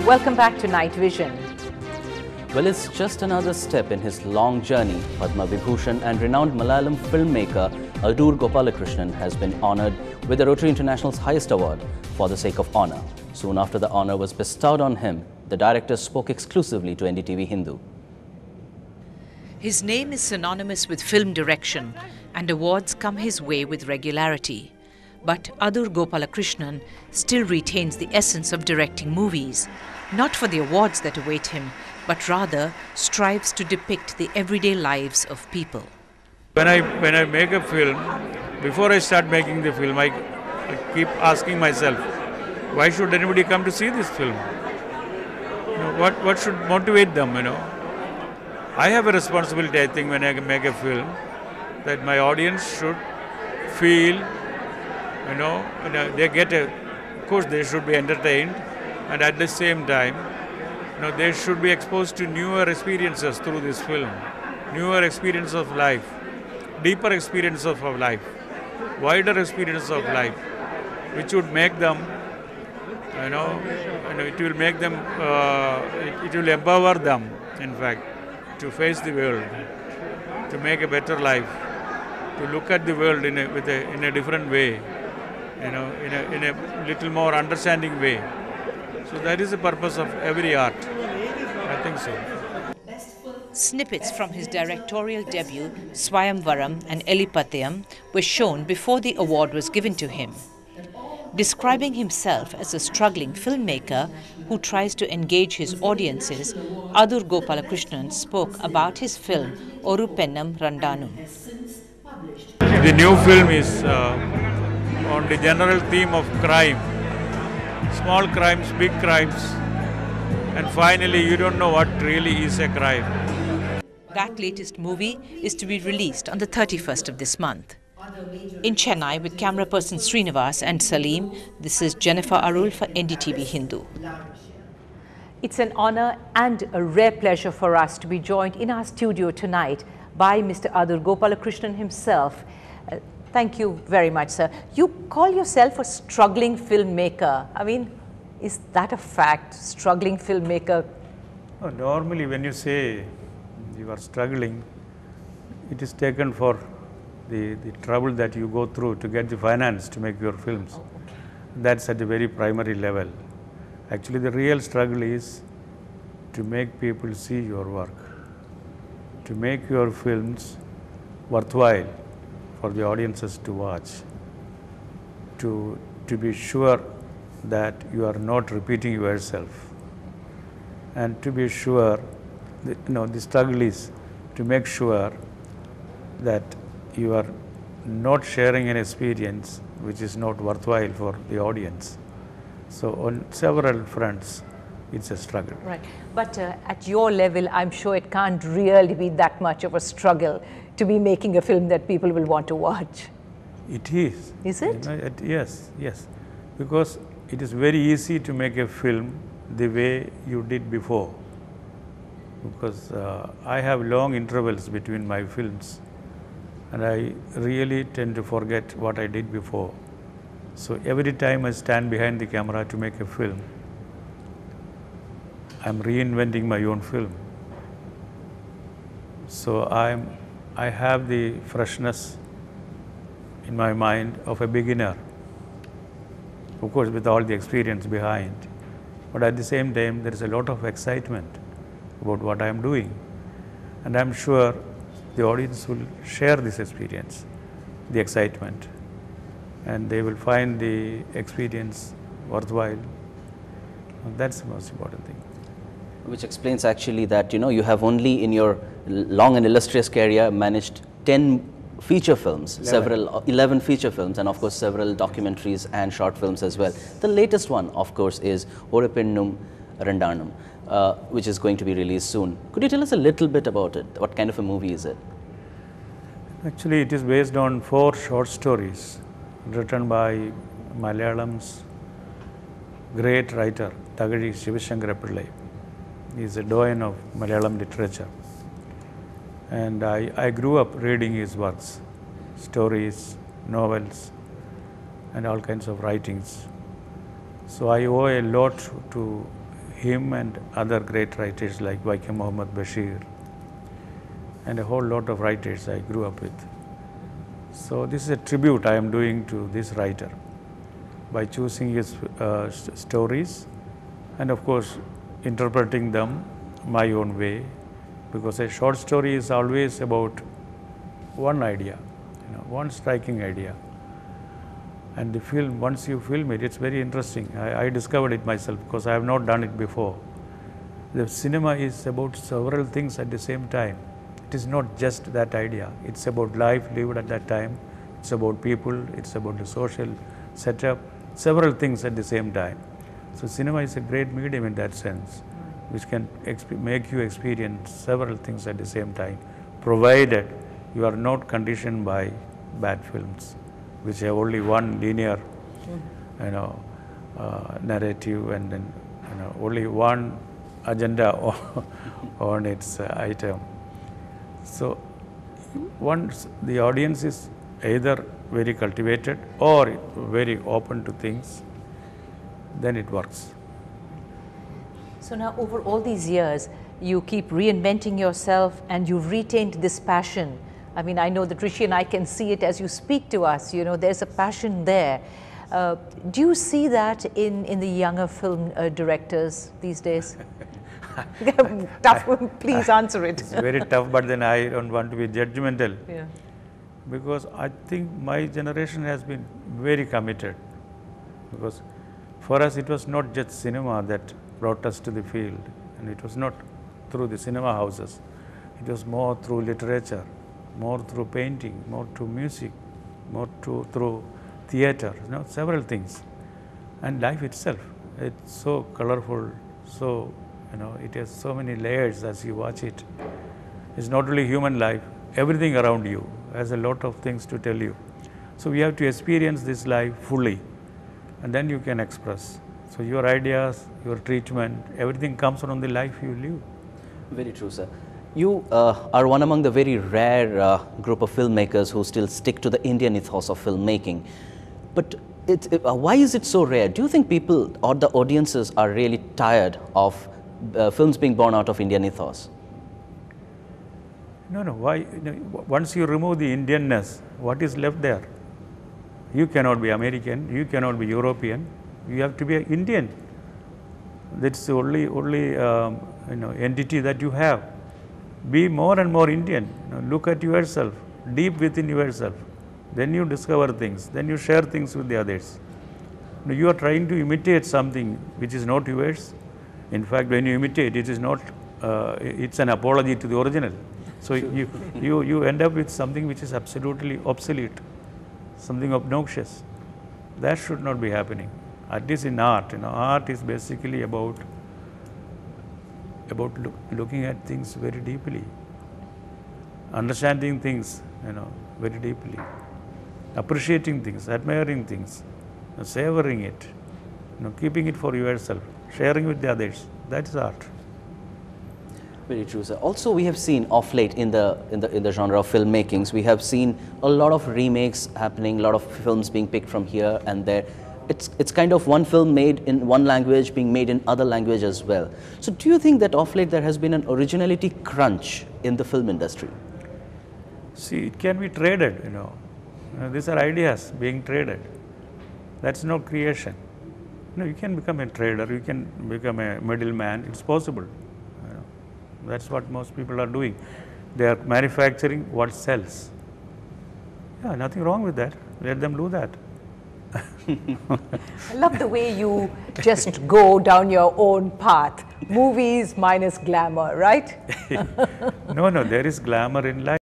Welcome back to Night Vision. Well, it's just another step in his long journey. Padma Vibhushan and renowned Malayalam filmmaker Adoor Gopalakrishnan has been honoured with the Rotary International's highest award for the sake of honour. Soon after the honour was bestowed on him, the director spoke exclusively to Ndtv-Hindu. His name is synonymous with film direction, and awards come his way with regularity. But Adoor Gopalakrishnan still retains the essence of directing movies, not for the awards that await him, but rather strives to depict the everyday lives of people. When I make a film, before I start making the film, I keep asking myself, why should anybody come to see this film? What should motivate them, I have a responsibility, I think, when I make a film, that my audience should feel, they get of course they should be entertained, and at the same time, they should be exposed to newer experiences through this film, newer experience of life, deeper experience of life, wider experience of life, which would make them, it will make them, it will empower them, in fact, to face the world, to make a better life, to look at the world in a different way, in a little more understanding way. So that is the purpose of every art. I think so. Snippets from his directorial debut, Swayamvaram and Elipathayam, were shown before the award was given to him. Describing himself as a struggling filmmaker who tries to engage his audiences, Adoor Gopalakrishnan spoke about his film Oru Pennam Randanum. The new film is on the general theme of crime. Small crimes, big crimes, and finally you don't know what really is a crime. That latest movie is to be released on the 31st of this month. In Chennai, with camera person Srinivas and Salim, this is Jennifer Arul for Ndtv-Hindu. It's an honor and a rare pleasure for us to be joined in our studio tonight by Mr. Adoor Gopalakrishnan himself. Thank you very much, sir. You call yourself a struggling filmmaker. I mean, is that a fact, struggling filmmaker? Oh, normally when you say you are struggling, it is taken for the trouble that you go through to get the finance to make your films. That's at a very primary level. Actually, the real struggle is to make people see your work, to make your films worthwhile for the audiences to watch, to be sure that you are not repeating yourself, and to be sure that, the struggle is to make sure that you are not sharing an experience which is not worthwhile for the audience. So on several fronts, it's a struggle. Right, but at your level, I'm sure it can't really be that much of a struggle to be making a film that people will want to watch. It is. Is it? Yes, because it is very easy to make a film the way you did before, because I have long intervals between my films, and I really tend to forget what I did before. So every time I stand behind the camera to make a film, I'm reinventing my own film. So I have the freshness in my mind of a beginner, of course with all the experience behind, but at the same time there is a lot of excitement about what I am doing, and I'm sure the audience will share this experience, the excitement, and they will find the experience worthwhile. That's the most important thing. Which explains actually that, you have only in your long and illustrious career managed 10 feature films, 11 feature films, and of course several documentaries and short films as well. The latest one, of course, is Oru Pennam Randanum, which is going to be released soon. Could you tell us a little bit about it? What kind of a movie is it? Actually, it is based on 4 short stories written by Malayalam's great writer, Thagazhi Shivashankara Pillai. He is a doyen of Malayalam literature. And I grew up reading his works, stories, novels, and all kinds of writings. So I owe a lot to him and other great writers like Vaikom Muhammad Bashir and a whole lot of writers I grew up with. So this is a tribute I am doing to this writer by choosing his stories and of course interpreting them my own way, because a short story is always about one idea, one striking idea. And the film, once you film it, it's very interesting. I discovered it myself because I have not done it before. The cinema is about several things at the same time. It is not just that idea. It's about life lived at that time. It's about people. It's about the social setup. Several things at the same time. So cinema is a great medium in that sense, which can make you experience several things at the same time, provided you are not conditioned by bad films, which have only one linear, narrative, and then only one agenda on its item. So once the audience is either very cultivated or very open to things, then it works. So now over all these years, you keep reinventing yourself and you've retained this passion. I mean, I know that Rishi and I can see it as you speak to us, there's a passion there. Do you see that in the younger film directors these days? Tough, please answer it. It's very tough, but then I don't want to be judgmental. Yeah. Because I think my generation has been very committed. Because for us it was not just cinema that brought us to the field, and it was not through the cinema houses. It was more through literature, more through painting, more through music, more through theater, several things. And life itself, it's so colorful, so, it has so many layers as you watch it. It's not only human life, everything around you has a lot of things to tell you. So we have to experience this life fully, and then you can express. So your ideas, your treatment, everything comes from the life you live. Very true, sir. You are one among the very rare group of filmmakers who still stick to the Indian ethos of filmmaking. But why is it so rare? Do you think people or the audiences are really tired of films being born out of Indian ethos? No. Why? Once you remove the Indianness, what is left there? You cannot be American. You cannot be European. You have to be an Indian. That's the only entity that you have. Be more and more Indian. Look at yourself, deep within yourself. Then you discover things. Then you share things with the others. You are trying to imitate something which is not yours. In fact, when you imitate, it is not. It's an apology to the original. So you end up with something which is absolutely obsolete, something obnoxious. That should not be happening. At least in art, art is basically about looking at things very deeply, understanding things, very deeply, appreciating things, admiring things, savoring it, keeping it for yourself, sharing with the others. That is art. Very true, sir. Also, we have seen off late in the genre of filmmakings, we have seen a lot of remakes happening, a lot of films being picked from here and there. It's kind of one film made in one language being made in other language as well. So do you think that off late there has been an originality crunch in the film industry? See, it can be traded, these are ideas being traded. That's not creation. You can become a trader, you can become a middleman, it's possible. That's what most people are doing. They are manufacturing what sells. Yeah, nothing wrong with that. Let them do that. I love the way you just go down your own path. Movies minus glamour, right? No, there is glamour in life.